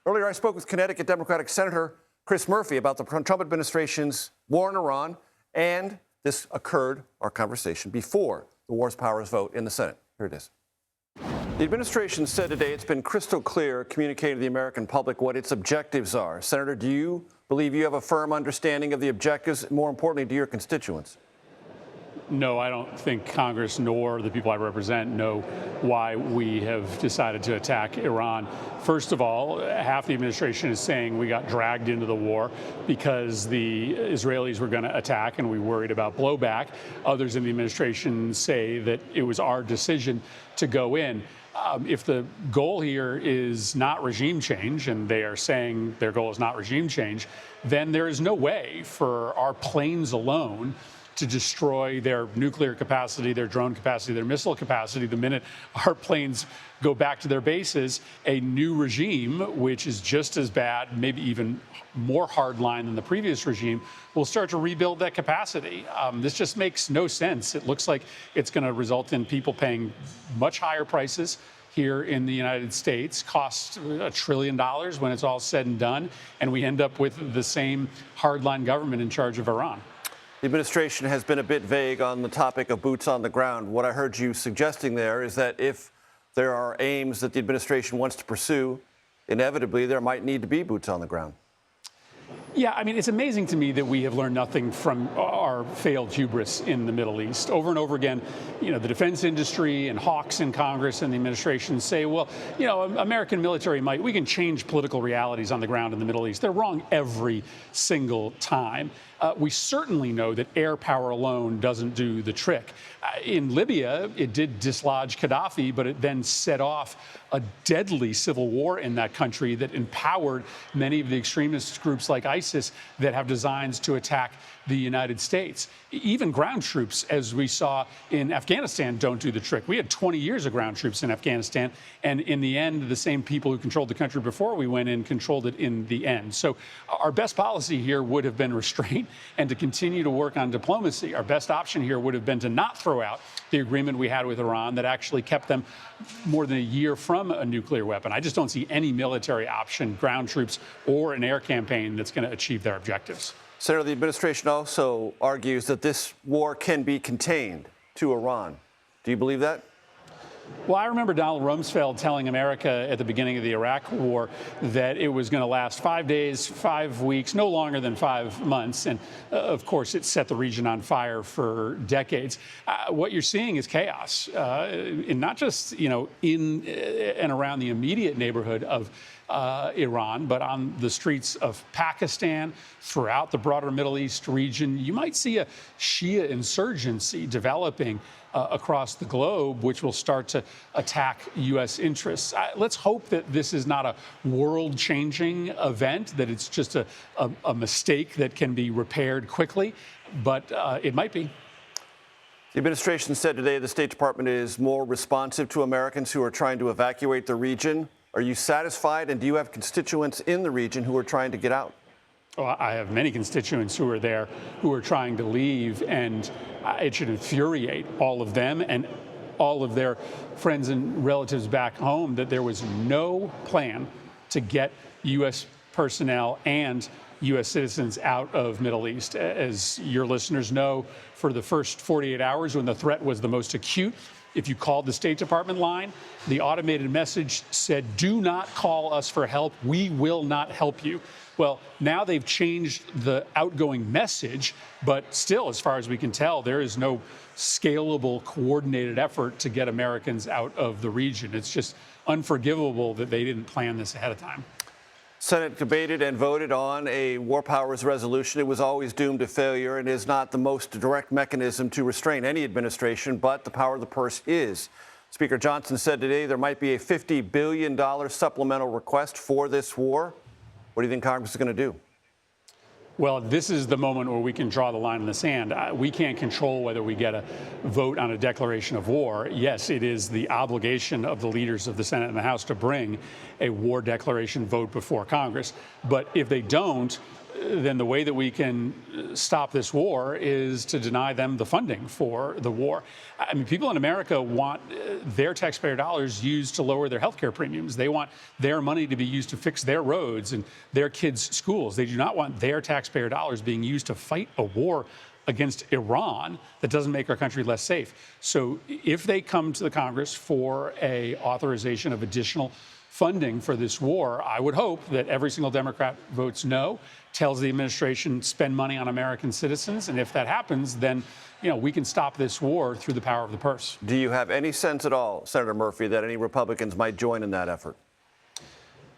Earlier, I spoke with Connecticut Democratic Senator Chris Murphy about the Trump administration's war in Iran, and this occurred, our conversation, before the Wars Powers vote in the Senate. Here it is. The administration said today it's been crystal clear communicating to the American public what its objectives are. Senator, do you believe you have a firm understanding of the objectives, more importantly, to your constituents? No, I don't think Congress nor the people I represent know why we have decided to attack Iran. First of all, half the administration is saying we got dragged into the war because the Israelis were going to attack and we worried about blowback. Others in the administration say that it was our decision to go in. If the goal here is not regime change, and they are saying their goal is not regime change, then there is no way for our planes alone to destroy their nuclear capacity, their drone capacity, their missile capacity. The minute our planes go back to their bases, a new regime, which is just as bad, maybe even more hardline than the previous regime, will start to rebuild that capacity. This just makes no sense. It looks like it's going to result in people paying much higher prices here in the United States, cost $1 trillion when it's all said and done, and we end up with the same hardline government in charge of Iran. The administration has been a bit vague on the topic of boots on the ground. What I heard you suggesting there is that if there are aims that the administration wants to pursue, inevitably there might need to be boots on the ground. Yeah, I mean, it's amazing to me that we have learned nothing from our failed hubris in the Middle East. Over and over again, you know, the defense industry and hawks in Congress and the administration say, well, you know, American military might, we can change political realities on the ground in the Middle East. They're wrong every single time. We certainly know that air power alone doesn't do the trick. In Libya, it did dislodge Gaddafi, but it then set off a deadly civil war in that country that empowered many of the extremist groups like ISIS that have designs to attack the United States. Even ground troops, as we saw in Afghanistan, don't do the trick. We had 20 years of ground troops in Afghanistan, and in the end, the same people who controlled the country before we went in controlled it in the end. So our best policy here would have been restraint and to continue to work on diplomacy. Our best option here would have been to not throw out the agreement we had with Iran that actually kept them more than a year from a nuclear weapon. I just don't see any military option, ground troops, or an air campaign that's going to achieve their objectives. Senator, the administration also argues that this war can be contained to Iran. Do you believe that? Well, I remember Donald Rumsfeld telling America at the beginning of the Iraq War that it was going to last 5 days, 5 weeks, no longer than 5 months. And of course, it set the region on fire for decades. What you're seeing is chaos, and not just, you know, in and around the immediate neighborhood of Iran, but on the streets of Pakistan, throughout the broader Middle East region. You might see a Shia insurgency developing across the globe, which will start to attack U.S. interests. Let's hope that this is not a world-changing event, that it's just a mistake that can be repaired quickly, but it might be. The administration said today the State Department is more responsive to Americans who are trying to evacuate the region. Are you satisfied, and do you have constituents in the region who are trying to get out? Well, I have many constituents who are there who are trying to leave, and it should infuriate all of them and all of their friends and relatives back home that there was no plan to get U.S. personnel and U.S. citizens out of Middle East. As your listeners know, for the first 48 hours when the threat was the most acute, if you called the State Department line, the automated message said, "Do not call us for help. We will not help you." Well, now they've changed the outgoing message, but still, as far as we can tell, there is no scalable, coordinated effort to get Americans out of the region. It's just unforgivable that they didn't plan this ahead of time. Senate debated and voted on a war powers resolution. It was always doomed to failure and is not the most direct mechanism to restrain any administration, but the power of the purse is. Speaker Johnson said today there might be a $50 billion supplemental request for this war. What do you think Congress is going to do? Well, this is the moment where we can draw the line in the sand. We can't control whether we get a vote on a declaration of war. Yes, it is the obligation of the leaders of the Senate and the House to bring a war declaration vote before Congress. But if they don't, then the way that we can stop this war is to deny them the funding for the war. I mean, people in America want their taxpayer dollars used to lower their health care premiums. They want their money to be used to fix their roads and their kids' schools. They do not want their taxpayer dollars being used to fight a war against Iran that doesn't make our country less safe. So if they come to the Congress for a authorization of additional funding for this war, I would hope that every single Democrat votes no, tells the administration spend money on American citizens, and if that happens, then we can stop this war through the power of the purse. Do you have any sense at all, Senator Murphy, that any Republicans might join in that effort?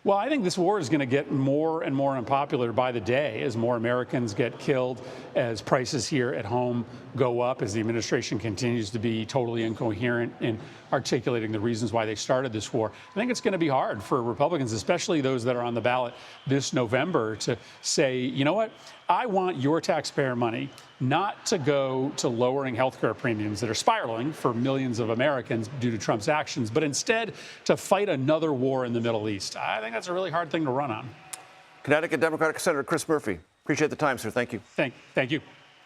Well, I think this war is going to get more and more unpopular by the day as more Americans get killed, as prices here at home go up, as the administration continues to be totally incoherent in articulating the reasons why they started this war. I think it's going to be hard for Republicans, especially those that are on the ballot this November, to say, you know what, I want your taxpayer money not to go to lowering health care premiums that are spiraling for millions of Americans due to Trump's actions, but instead to fight another war in the Middle East. I think that's a really hard thing to run on. Connecticut Democratic Senator Chris Murphy. Appreciate the time, sir. Thank you. Thank you.